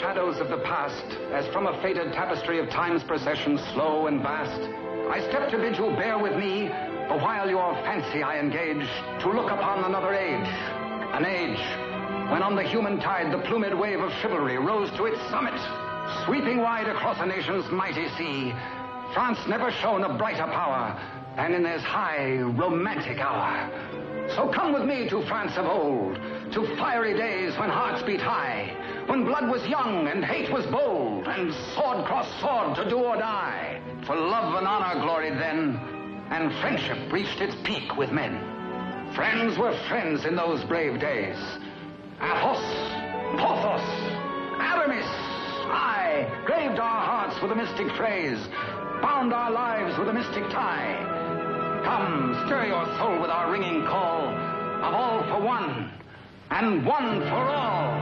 shadows of the past, as from a faded tapestry of time's procession, slow and vast, I step to bid you bear with me, the while your fancy I engage, to look upon another age. An age when on the human tide the plumed wave of chivalry rose to its summit, sweeping wide across a nation's mighty sea. France never shone a brighter power than in this high, romantic hour. So come with me to France of old, to fiery days when hearts beat high, when blood was young and hate was bold, and sword crossed sword to do or die. For love and honor gloried then, and friendship reached its peak with men. Friends were friends in those brave days. Athos, Porthos, Aramis, aye, graved our hearts with a mystic phrase, bound our lives with a mystic tie. Come, stir your soul with our ringing call of all for one, and one for all.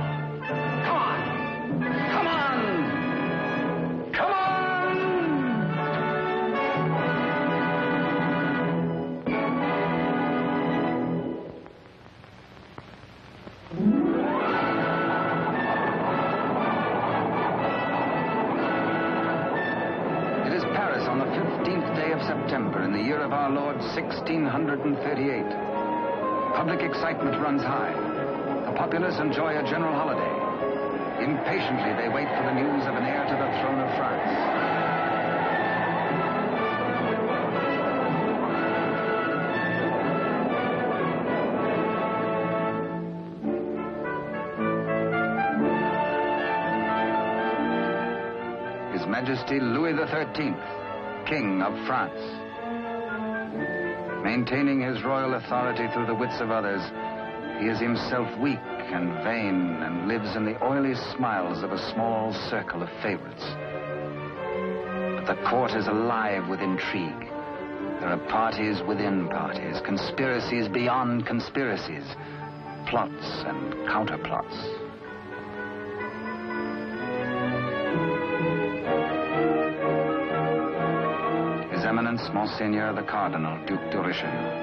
Come on, come on, come on! It is Paris on the 15th day of September in the year of our Lord 1638. Public excitement runs high. The populace enjoy a general holiday. Impatiently, they wait for the news of an heir to the throne of France. His Majesty Louis XIII, King of France. Maintaining his royal authority through the wits of others, he is himself weak and vain and lives in the oily smiles of a small circle of favorites. But the court is alive with intrigue. There are parties within parties, conspiracies beyond conspiracies, plots and counterplots. His Eminence, Monseigneur the Cardinal, Duc de Richelieu.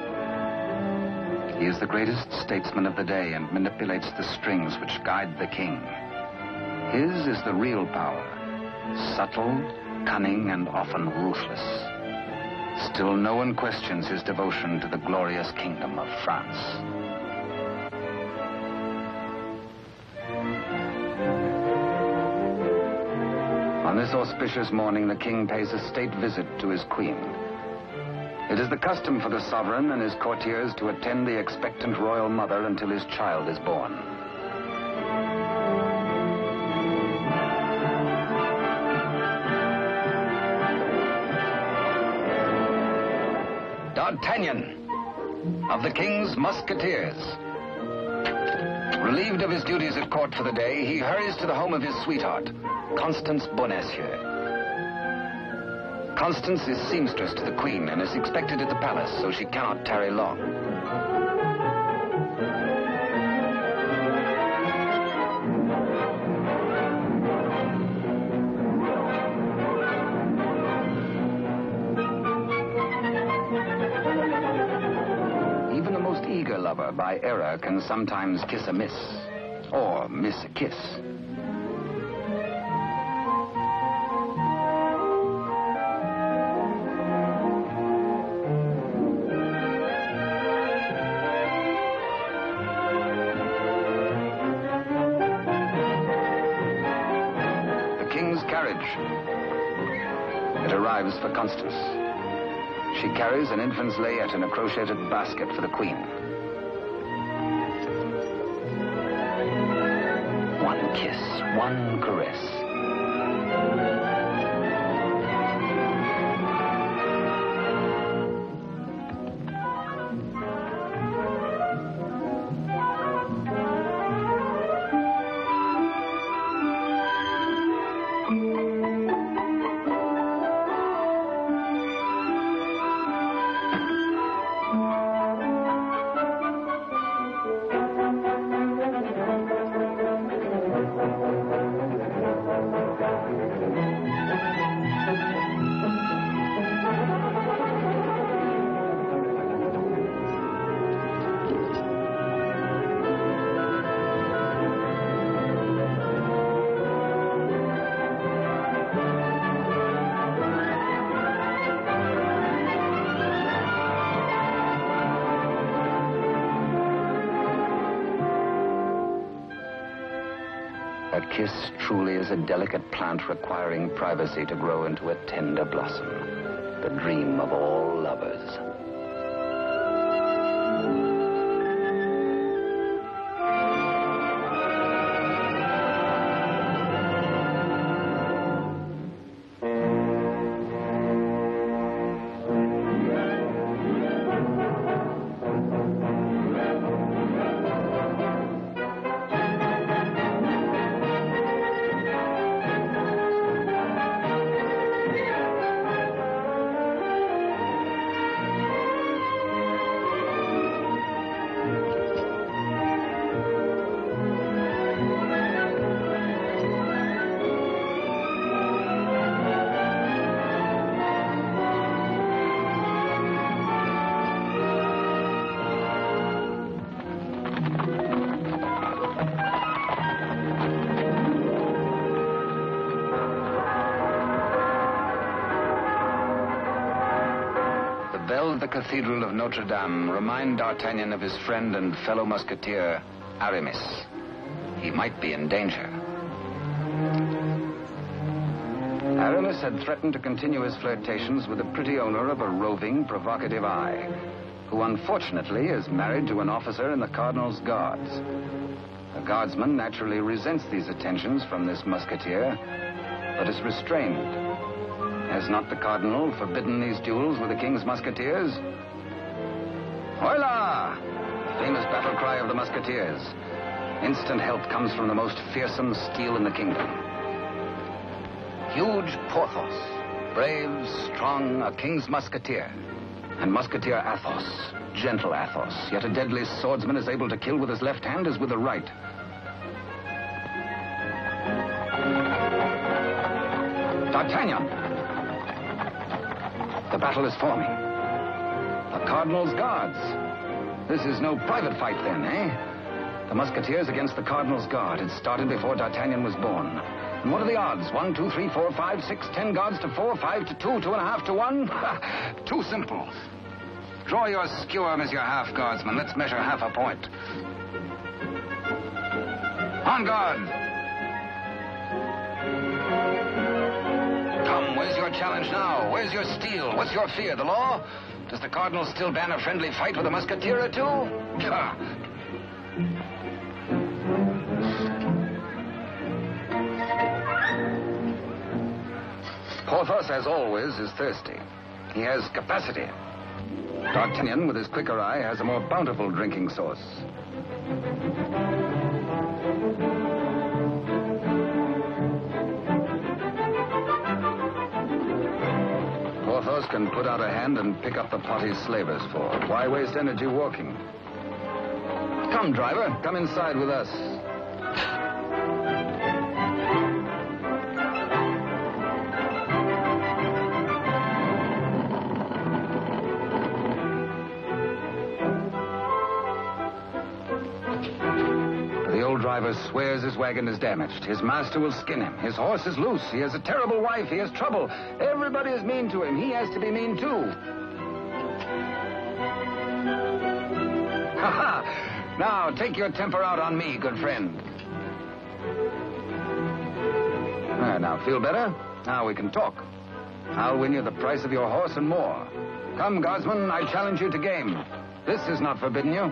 He is the greatest statesman of the day and manipulates the strings which guide the king. His is the real power, subtle, cunning, and often ruthless. Still no one questions his devotion to the glorious kingdom of France. On this auspicious morning, the king pays a state visit to his queen. It is the custom for the sovereign and his courtiers to attend the expectant royal mother until his child is born. D'Artagnan, of the King's Musketeers. Relieved of his duties at court for the day, he hurries to the home of his sweetheart, Constance Bonacieux. Constance is seamstress to the Queen and is expected at the palace, so she cannot tarry long. Even the most eager lover, by error, can sometimes kiss amiss, or miss a kiss. It arrives for Constance. She carries an infant's layette in a crocheted basket for the Queen. One kiss, one caress. A kiss truly is a delicate plant requiring privacy to grow into a tender blossom, the dream of all lovers. Bells of the Cathedral of Notre Dame remind D'Artagnan of his friend and fellow musketeer, Aramis. He might be in danger. Aramis had threatened to continue his flirtations with the pretty owner of a roving, provocative eye, who unfortunately is married to an officer in the Cardinal's Guards. The guardsman naturally resents these attentions from this musketeer, but is restrained. Has not the Cardinal forbidden these duels with the King's Musketeers? Hola! Famous battle cry of the Musketeers. Instant help comes from the most fearsome steel in the kingdom. Huge Porthos, brave, strong, a King's Musketeer. And Musketeer Athos, gentle Athos, yet a deadly swordsman is able to kill with his left hand as with the right. D'Artagnan! The battle is forming. The Cardinal's Guards. This is no private fight then, eh? The Musketeers against the Cardinal's Guard. It started before D'Artagnan was born. And what are the odds? 1, 2, 3, 4, 5, 6, 10 guards to 4, 5 to 2, 2.5 to 1? Too simple. Draw your skewer, Monsieur Half Guardsman. Let's measure half a point. On guard! Come, where's your challenge now? Where's your steel? What's your fear? The law? Does the Cardinal still ban a friendly fight with a musketeer or two? Porthos, as always, is thirsty. He has capacity. D'Artagnan, with his quicker eye, has a more bountiful drinking source. Porthos can put out a hand and pick up the pot he's slavers for. Why waste energy walking? Come, driver, come inside with us. The driver swears his wagon is damaged. His master will skin him. His horse is loose. He has a terrible wife. He has trouble. Everybody is mean to him. He has to be mean, too. Ha-ha! Now, take your temper out on me, good friend. Now, feel better? Now we can talk. I'll win you the price of your horse and more. Come, guardsman, I challenge you to game. This is not forbidden you.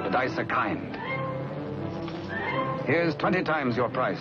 Dice are kind. Here's 20 times your price.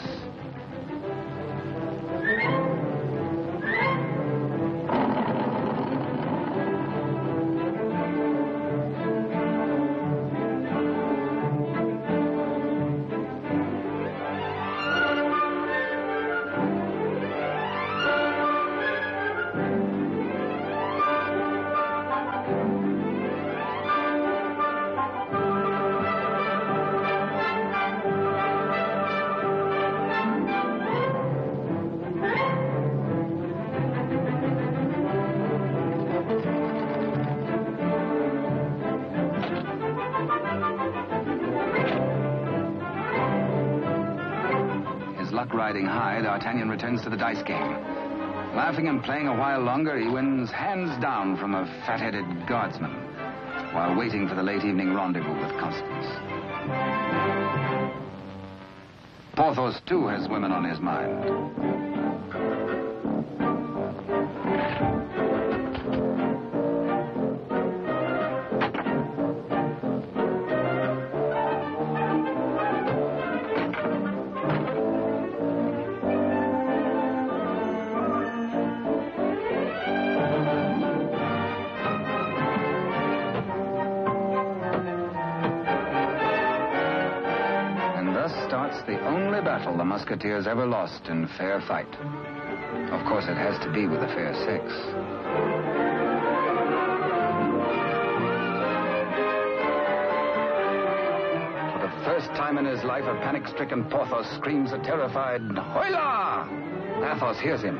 Luck riding high, D'Artagnan returns to the dice game. Laughing and playing a while longer, he wins hands down from a fat-headed guardsman while waiting for the late evening rendezvous with Constance. Porthos, too, has women on his mind. Starts the only battle the Musketeers ever lost in fair fight. Of course, it has to be with a fair sex. For the first time in his life, a panic-stricken Porthos screams a terrified, "Hola!" Athos hears him.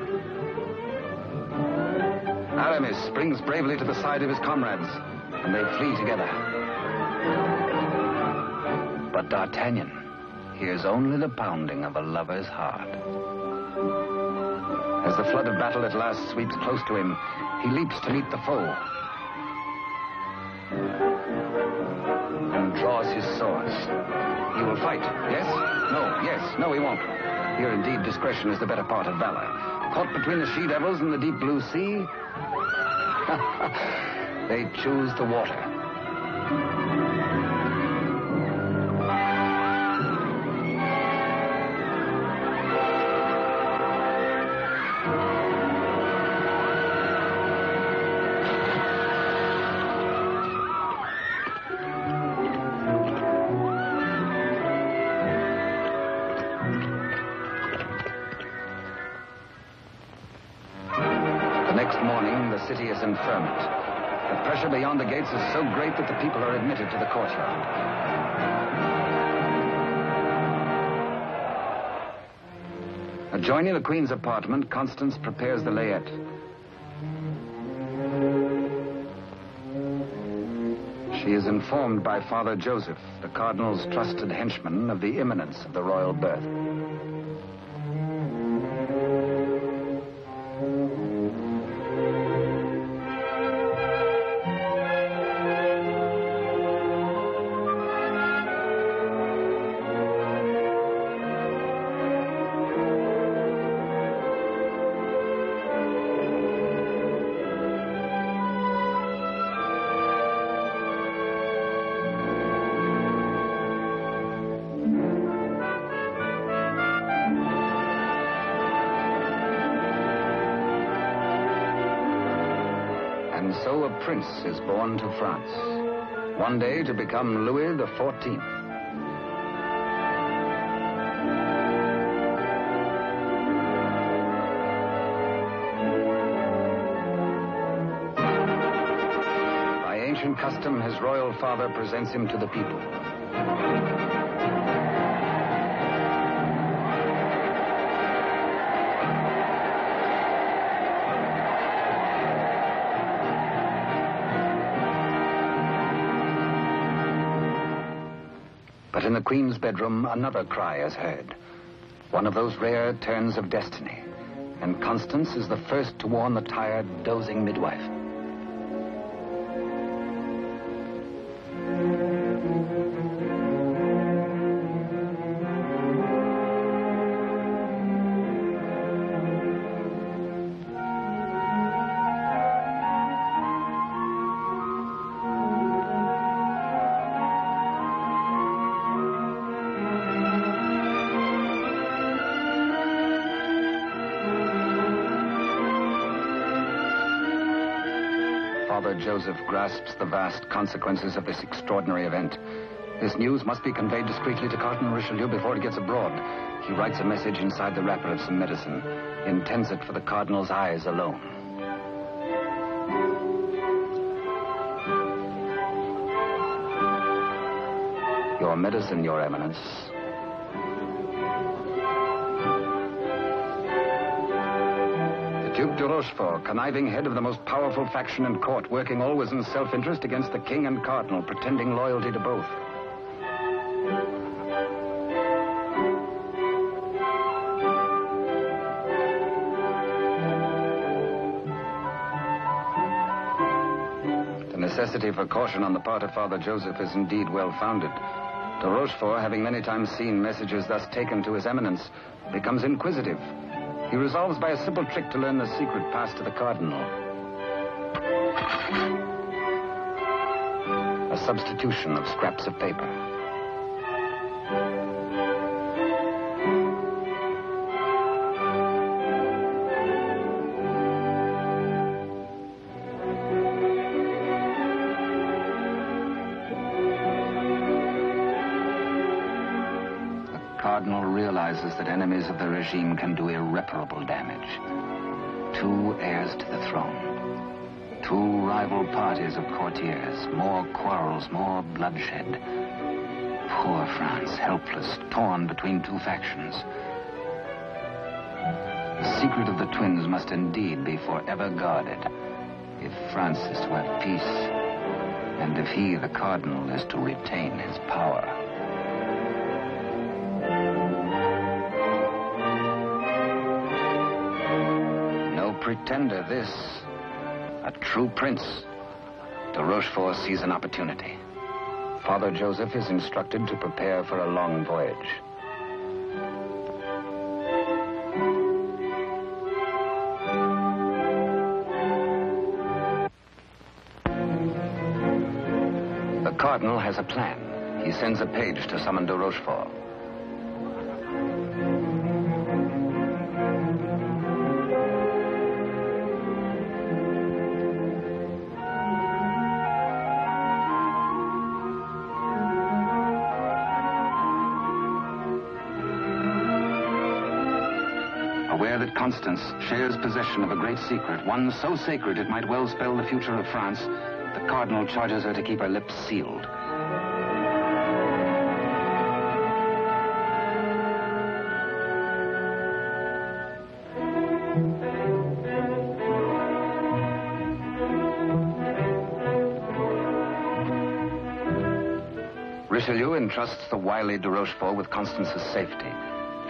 Aramis springs bravely to the side of his comrades, and they flee together. But D'Artagnan hears only the pounding of a lover's heart. As the flood of battle at last sweeps close to him, he leaps to meet the foe and draws his sword. He will fight, yes? No, yes, no, he won't. Here, indeed, discretion is the better part of valor. Caught between the she-devils and the deep blue sea, they choose the water. Next morning, the city is in ferment. The pressure beyond the gates is so great that the people are admitted to the courtyard. Adjoining the Queen's apartment, Constance prepares the layette. She is informed by Father Joseph, the Cardinal's trusted henchman, of the imminence of the royal birth. And so a prince is born to France, one day to become Louis XIV. By ancient custom, his royal father presents him to the people. But in the Queen's bedroom, another cry is heard. One of those rare turns of destiny. And Constance is the first to warn the tired, dozing midwife. Father Joseph grasps the vast consequences of this extraordinary event. This news must be conveyed discreetly to Cardinal Richelieu before it gets abroad. He writes a message inside the wrapper of some medicine. He intends it for the Cardinal's eyes alone. Your medicine, Your Eminence. Duke de Rochefort, conniving head of the most powerful faction in court, working always in self-interest against the king and cardinal, pretending loyalty to both. necessity for caution on the part of Father Joseph is indeed well-founded. De Rochefort, having many times seen messages thus taken to His Eminence, becomes inquisitive. He resolves by a simple trick to learn the secret passed to the Cardinal. A substitution of scraps of paper. Cardinal realizes that enemies of the regime can do irreparable damage. 2 heirs to the throne. 2 rival parties of courtiers. More quarrels, more bloodshed. Poor France, helpless, torn between 2 factions. The secret of the twins must indeed be forever guarded if France is to have peace, and if he, the Cardinal, is to retain his power. Pretender, this. A true prince. De Rochefort sees an opportunity. Father Joseph is instructed to prepare for a long voyage. The Cardinal has a plan. He sends a page to summon de Rochefort. Aware that Constance shares possession of a great secret, one so sacred it might well spell the future of France, the Cardinal charges her to keep her lips sealed. Richelieu entrusts the wily de Rochefort with Constance's safety.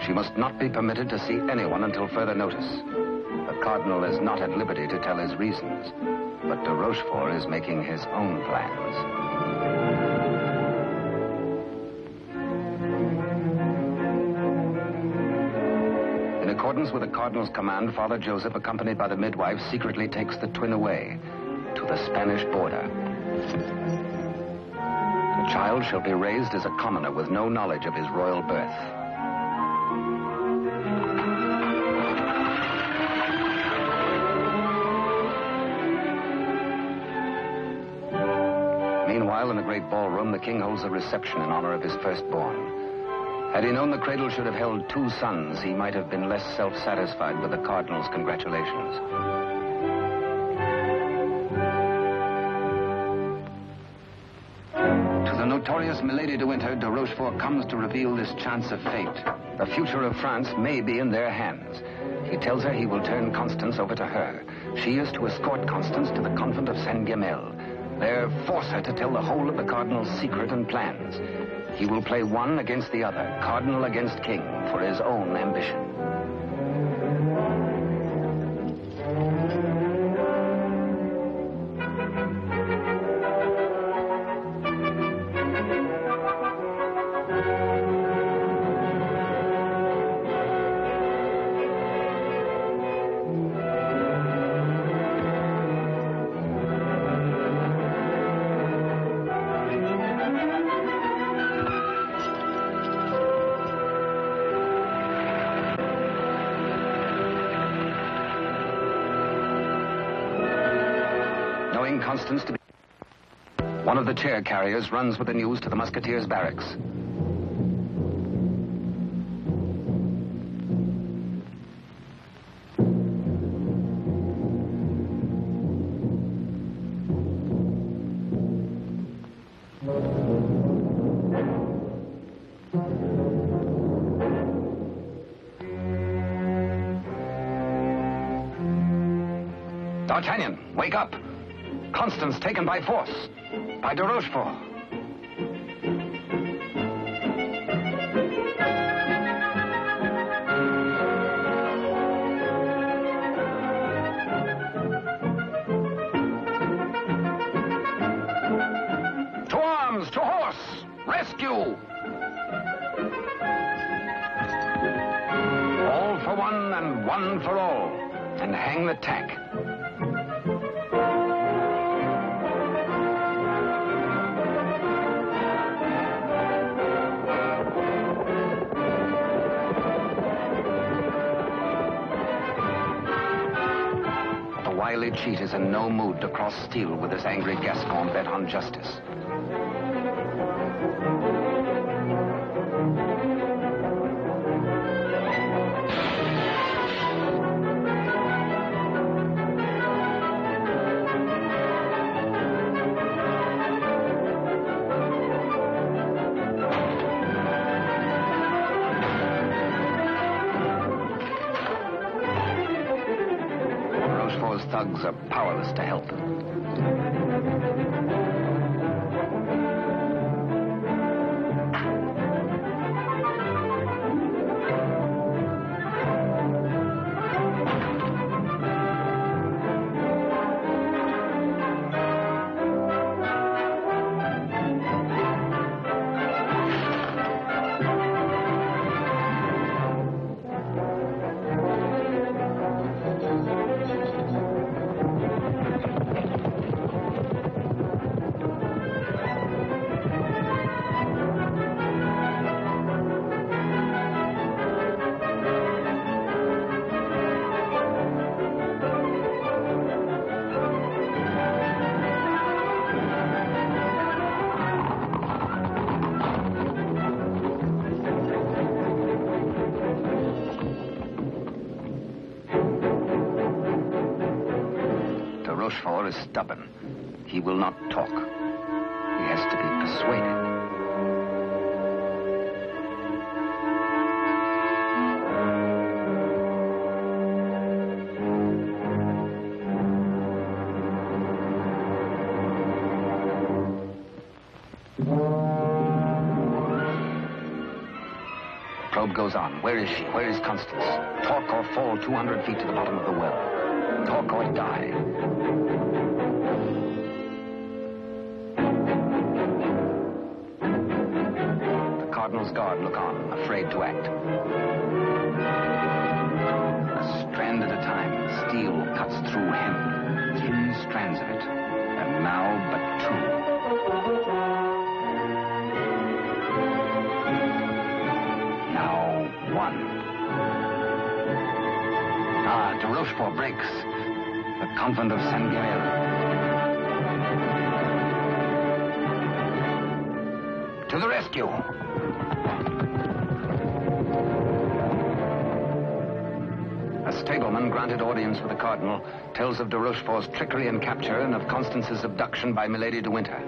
She must not be permitted to see anyone until further notice. The Cardinal is not at liberty to tell his reasons, but de Rochefort is making his own plans. In accordance with the Cardinal's command, Father Joseph, accompanied by the midwife, secretly takes the twin away to the Spanish border. The child shall be raised as a commoner with no knowledge of his royal birth. Meanwhile, in the great ballroom, the king holds a reception in honor of his firstborn. Had he known the cradle should have held 2 sons, he might have been less self-satisfied with the Cardinal's congratulations. To the notorious Milady de Winter, de Rochefort comes to reveal this chance of fate. The future of France may be in their hands. He tells her he will turn Constance over to her. She is to escort Constance to the convent of Saint-Gamel. There, force her to tell the whole of the Cardinal's secret and plans. He will play one against the other, Cardinal against King, for his own ambition. Constance to be... One of the chair carriers runs with the news to the Musketeers' barracks. D'Artagnan, wake up! Constance taken by force, by de Rochefort. All for one and one for all. And hang the tack. The wily cheat is in no mood to cross steel with this angry Gascon bent on justice. Thugs are powerless to help. Rochefort is stubborn. He will not talk. He has to be persuaded. Probe goes on. Where is she? Where is Constance? Talk or fall 200 feet to the bottom of the well. Talk or die. The Cardinal's guard look on, afraid to act. A strand at a time, steel cuts through hemp. 3 strands of it, and now but 2. Now 1. De Rochefort breaks. The convent of Saint-Guerel. To the rescue! A stableman granted audience with the Cardinal tells of de Rochefort's trickery and capture and of Constance's abduction by Milady de Winter.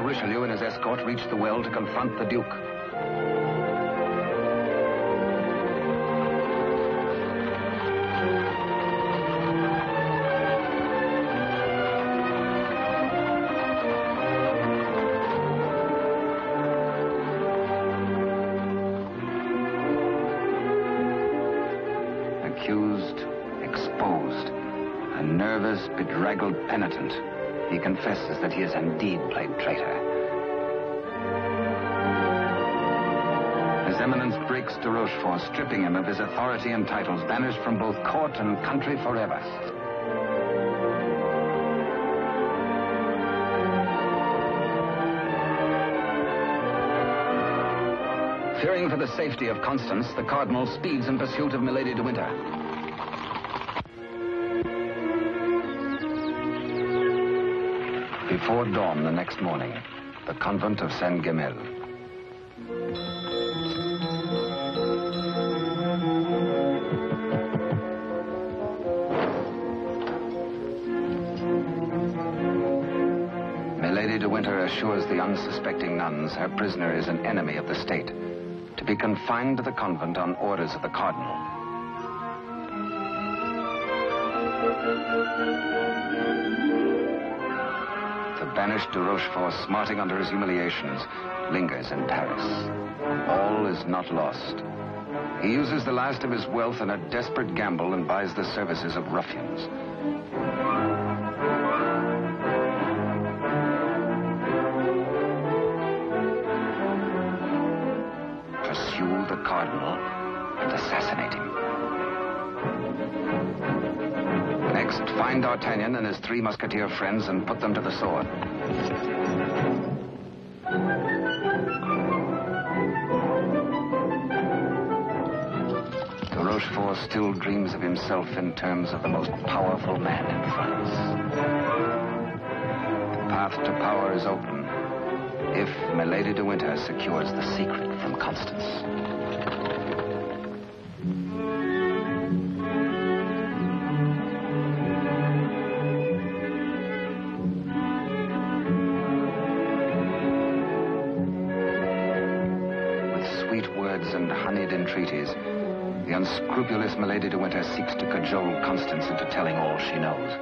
Richelieu and his escort reach the well to confront the Duke. Accused, exposed, a nervous, bedraggled penitent. He confesses that he has indeed played traitor. His Eminence breaks de Rochefort, stripping him of his authority and titles, banished from both court and country forever. Fearing for the safety of Constance, the Cardinal speeds in pursuit of Milady de Winter. Before dawn the next morning, the convent of Saint-Guerel. Milady de Winter assures the unsuspecting nuns her prisoner is an enemy of the state, to be confined to the convent on orders of the Cardinal. The banished de Rochefort, smarting under his humiliations, lingers in Paris. All is not lost. He uses the last of his wealth in a desperate gamble and buys the services of ruffians. Pursue the Cardinal and assassinate him. Next, find D'Artagnan and his 3 Musketeer friends and put them to the sword. De Rochefort still dreams of himself in terms of the most powerful man in France. The path to power is open if Milady de Winter secures the secret from Constance. And honeyed entreaties, the unscrupulous Milady de Winter seeks to cajole Constance into telling all she knows.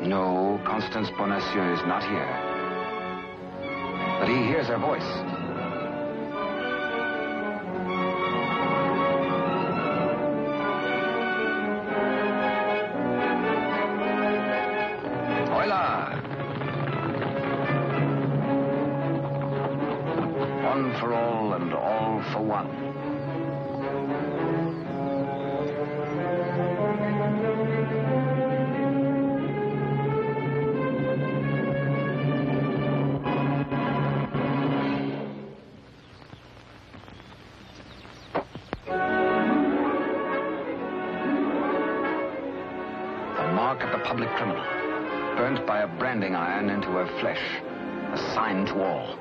No, Constance Bonacieux is not here. But he hears her voice. Hola! One for all and all for one. Mark of the public criminal, burnt by a branding iron into her flesh, a sign to all.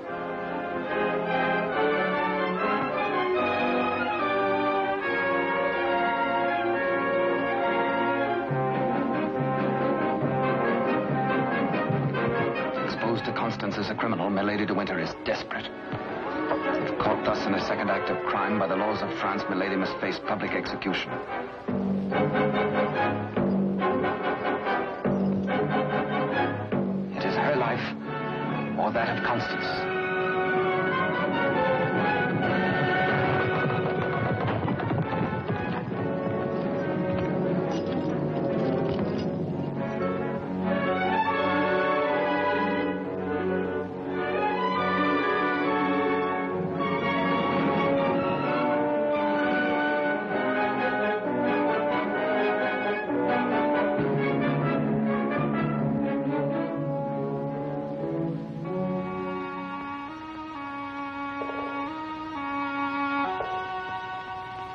Exposed to Constance as a criminal, Milady de Winter is desperate. If caught thus in a second act of crime, by the laws of France, Milady must face public execution. Or that of Constance.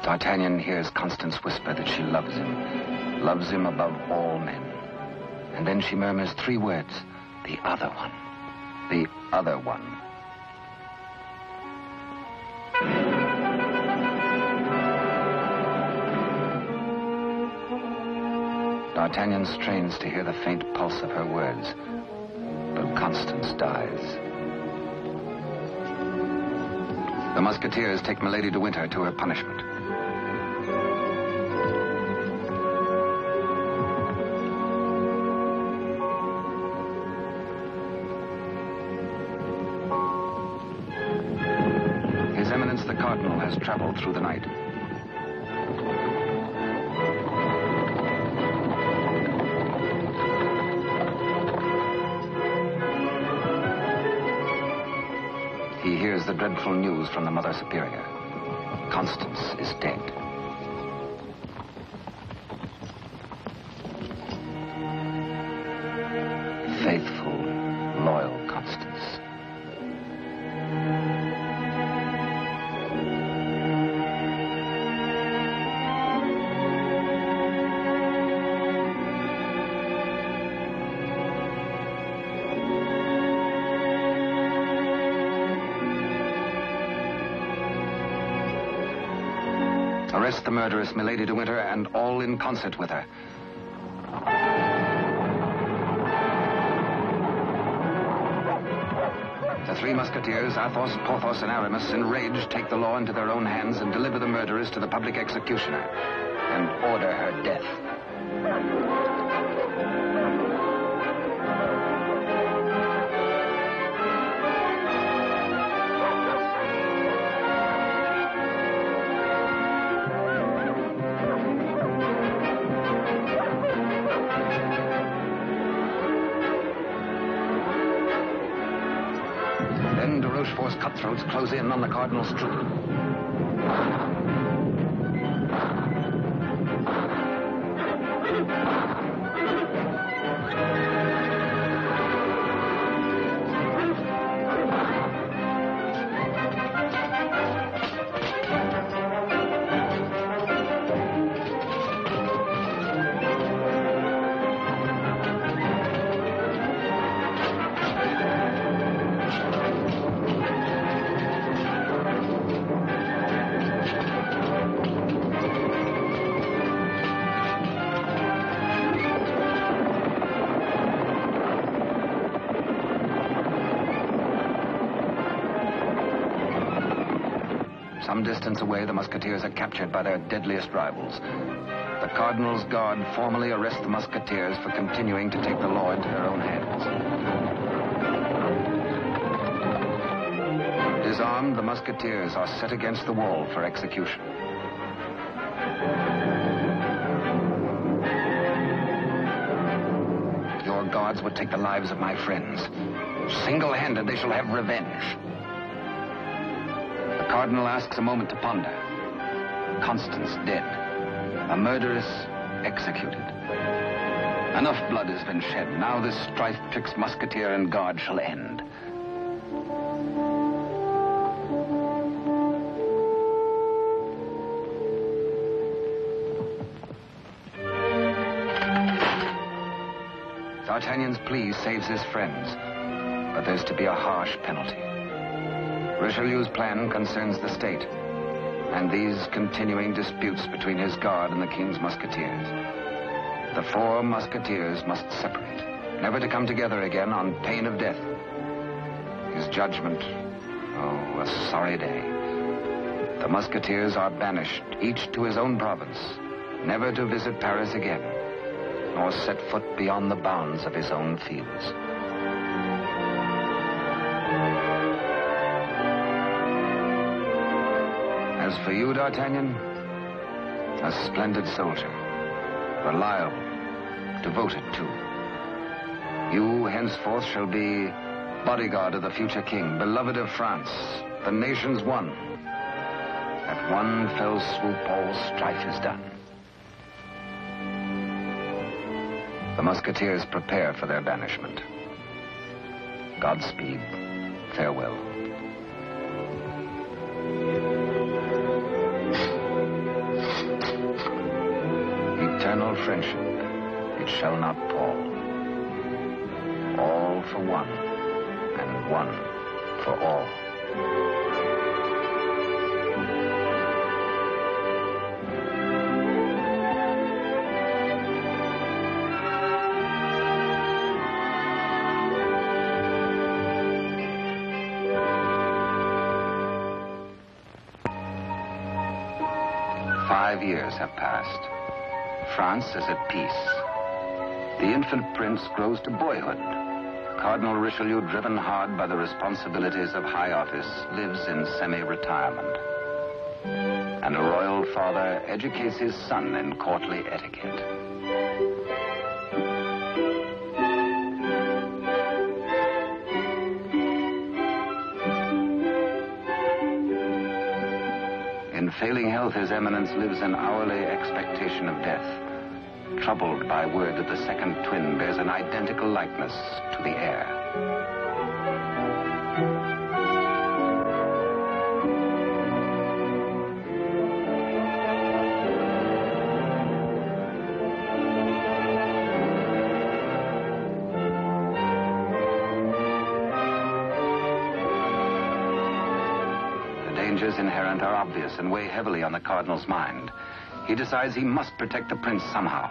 D'Artagnan hears Constance whisper that she loves him above all men. And then she murmurs 3 words, the other one, the other one. D'Artagnan strains to hear the faint pulse of her words, but Constance dies. The Musketeers take Milady de Winter to her punishment. His Eminence the Cardinal has traveled through the night. He hears the dreadful news from the Mother Superior. Constance is dead. Faithful, loyal Constance. Arrest the murderess, Milady de Winter, and all in concert with her. three musketeers, Athos, Porthos, and Aramis, enraged, take the law into their own hands and deliver the murderess to the public executioner and order her death. Then de Rochefort's cutthroats close in on the Cardinal's troop. Some distance away, the musketeers are captured by their deadliest rivals. The Cardinal's guard formally arrest the musketeers for continuing to take the law into their own hands. Disarmed, the musketeers are set against the wall for execution. Your guards would take the lives of my friends. Single-handed, they shall have revenge. The Cardinal asks a moment to ponder. Constance dead. A murderess executed. Enough blood has been shed. Now this strife twixt musketeer and guard shall end. D'Artagnan's plea saves his friends, but there's to be a harsh penalty. Richelieu's plan concerns the state, and these continuing disputes between his guard and the king's musketeers. The four musketeers must separate, never to come together again on pain of death. His judgment, oh, a sorry day. The musketeers are banished, each to his own province, never to visit Paris again, nor set foot beyond the bounds of his own fields. As for you, D'Artagnan, a splendid soldier, reliable, devoted too. You henceforth shall be bodyguard of the future king, beloved of France, the nation's one. At one fell swoop, all strife is done. The musketeers prepare for their banishment. Godspeed, farewell. Eternal friendship, it shall not pall. All for one, and one for all. "5 years have passed. France is at peace. The infant prince grows to boyhood. Cardinal Richelieu, driven hard by the responsibilities of high office, lives in semi-retirement. And a royal father educates his son in courtly etiquette. In failing health, His Eminence lives in hourly expectation of death, troubled by word that the second twin bears an identical likeness to the heir. Dangers inherent are obvious and weigh heavily on the Cardinal's mind. He decides he must protect the prince somehow.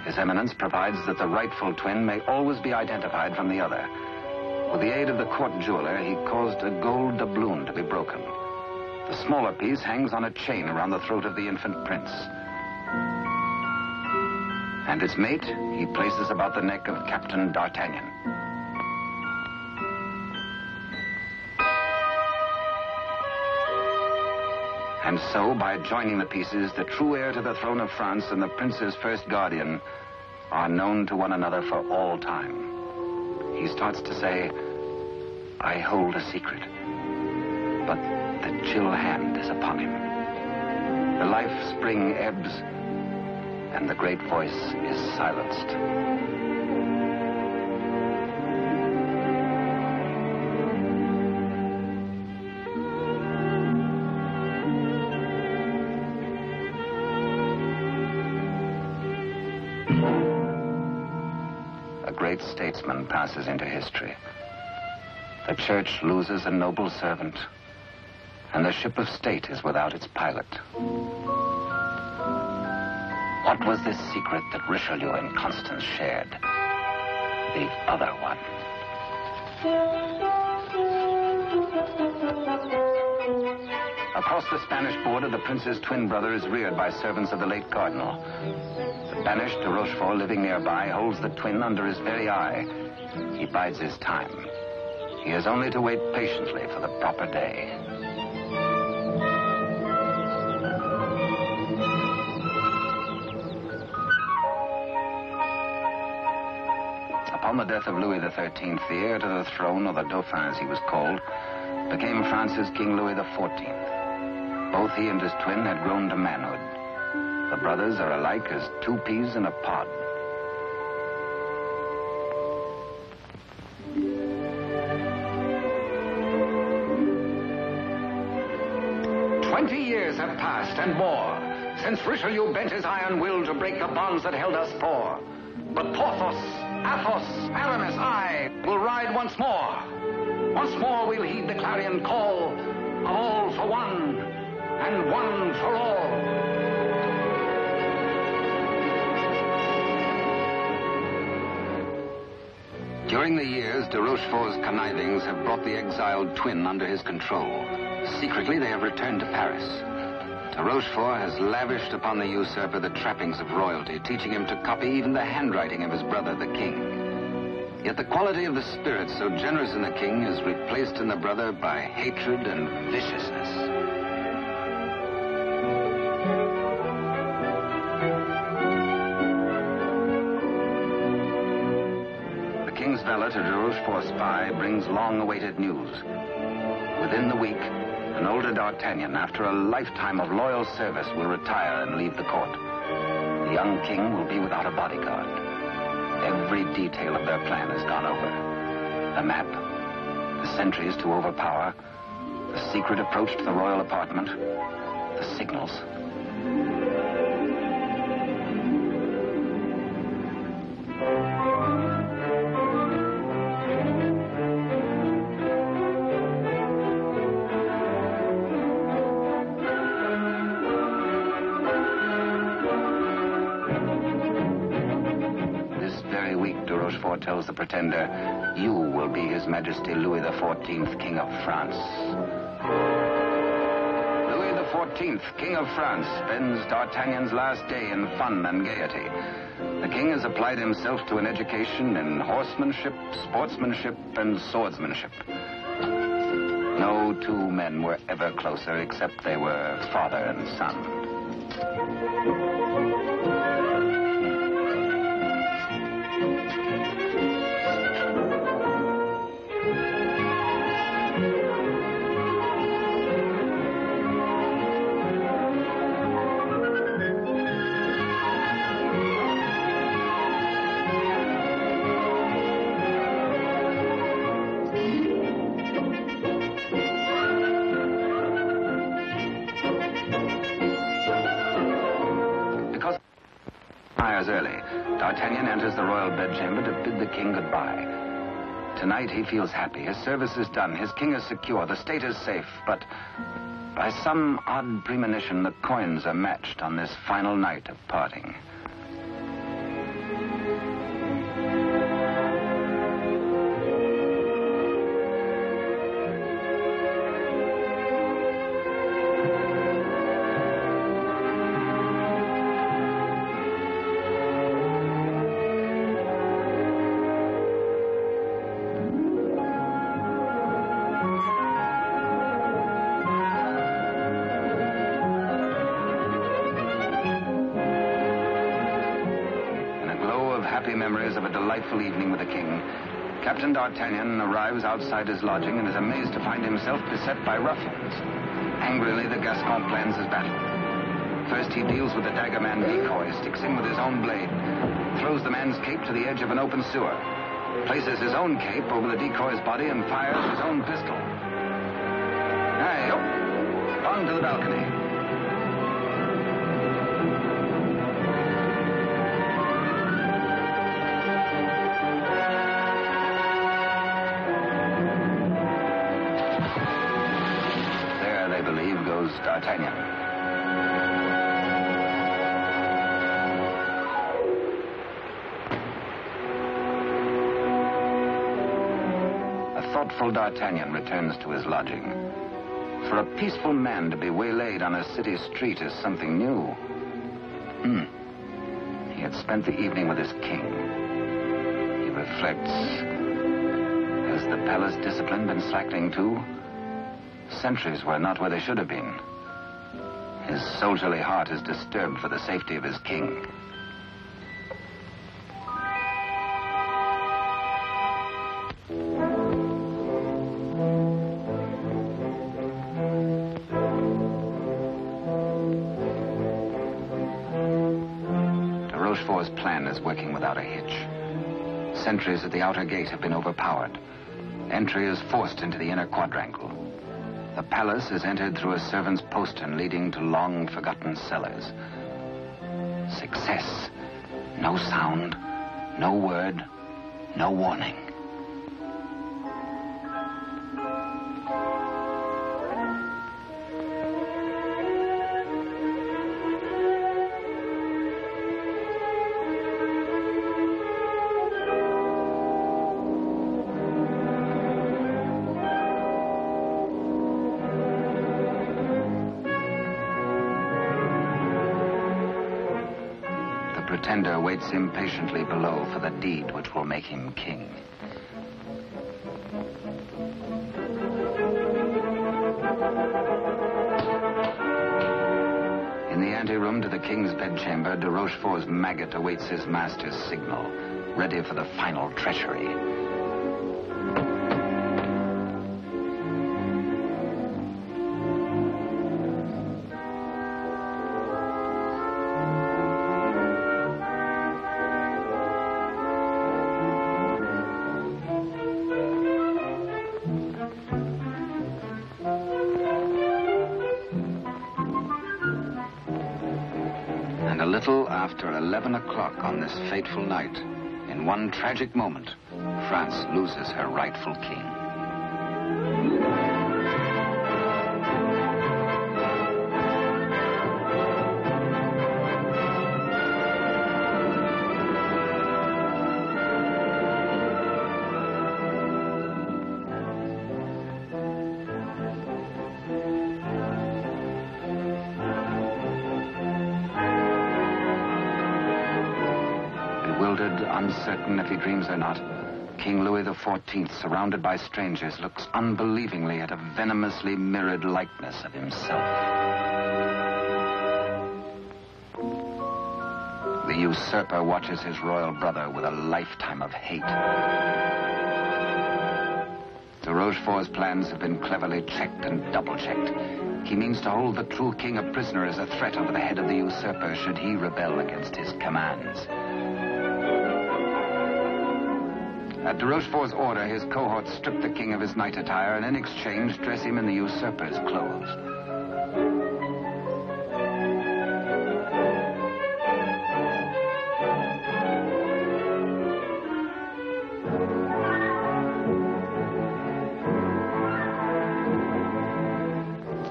His Eminence provides that the rightful twin may always be identified from the other. With the aid of the court jeweler, he caused a gold doubloon to be broken. The smaller piece hangs on a chain around the throat of the infant prince. And its mate he places about the neck of Captain D'Artagnan. And so, by joining the pieces, the true heir to the throne of France and the prince's first guardian are known to one another for all time. He starts to say, I hold a secret. But the chill hand is upon him. The life spring ebbs, and the great voice is silenced. A great statesman passes into history. The church loses a noble servant, and the ship of state is without its pilot. What was this secret that Richelieu and Constance shared? The other one. Across the Spanish border, the prince's twin brother is reared by servants of the late cardinal. The banished de Rochefort, living nearby, holds the twin under his very eye. He bides his time. He has only to wait patiently for the proper day. Upon the death of Louis XIII, the heir to the throne, or the Dauphin as he was called, became France's King Louis XIV. Both he and his twin had grown to manhood. The brothers are alike as two peas in a pod. Years have passed and more since Richelieu bent his iron will to break the bonds that held us four. But Porthos, Athos, Aramis, I will ride once more. Once more we'll heed the clarion call of all for one and one for all. During the years, de Rochefort's connivings have brought the exiled twin under his control. Secretly, they have returned to Paris. De Rochefort has lavished upon the usurper the trappings of royalty, teaching him to copy even the handwriting of his brother, the king. Yet the quality of the spirit so generous in the king is replaced in the brother by hatred and viciousness. The king's valet, a de Rochefort spy, brings long-awaited news. Within the week, an older D'Artagnan, after a lifetime of loyal service, will retire and leave the court. The young king will be without a bodyguard. Every detail of their plan has gone over. The map, the sentries to overpower, the secret approach to the royal apartment, the signals. Tells the pretender, you will be His Majesty Louis XIV, King of France. Louis XIV, King of France, spends D'Artagnan's last day in fun and gaiety. The king has applied himself to an education in horsemanship, sportsmanship, and swordsmanship. No two men were ever closer, except they were father and son. Early, D'Artagnan enters the royal bedchamber to bid the king goodbye. Tonight he feels happy. His service is done. His king is secure. The state is safe. But by some odd premonition, the coins are matched on this final night of parting. memories of a delightful evening with the king, Captain D'Artagnan arrives outside his lodging and is amazed to find himself beset by ruffians. Angrily, the Gascon plans his battle. First, he deals with the dagger man decoy, sticks him with his own blade, throws the man's cape to the edge of an open sewer, places his own cape over the decoy's body, and fires his own pistol. Aye, up. On to the balcony. There, they believe, goes D'Artagnan. Thoughtful D'Artagnan returns to his lodging. For a peaceful man to be waylaid on a city street is something new. He had spent the evening with his king. He reflects. Has the palace discipline been slackening too? Sentries were not where they should have been. His soldierly heart is disturbed for the safety of his king. Rochefort's plan is working without a hitch. Sentries at the outer gate have been overpowered. Entry is forced into the inner quadrangle. The palace is entered through a servant's postern leading to long-forgotten cellars. Success. No sound, no word, no warning. The pretender waits impatiently below for the deed which will make him king. In the anteroom to the king's bedchamber, de Rochefort's maggot awaits his master's signal, ready for the final treachery. And a little after 11 o'clock on this fateful night, in one tragic moment, France loses her rightful king. Bewildered, uncertain if he dreams or not, King Louis XIV, surrounded by strangers, looks unbelievingly at a venomously mirrored likeness of himself. The usurper watches his royal brother with a lifetime of hate. De Rochefort's plans have been cleverly checked and double-checked. He means to hold the true king a prisoner as a threat over the head of the usurper should he rebel against his commands. At de Rochefort's order, his cohorts strip the king of his night attire and in exchange dress him in the usurper's clothes.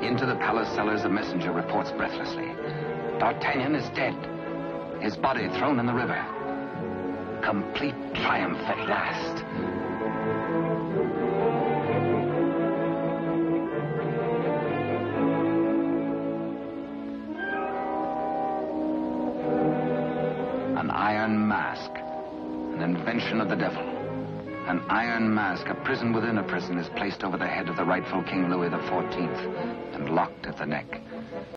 Into the palace cellars, a messenger reports breathlessly. D'Artagnan is dead. His body thrown in the river. Complete triumph at last. An iron mask, an invention of the devil. An iron mask, a prison within a prison, is placed over the head of the rightful King Louis XIV and locked at the neck.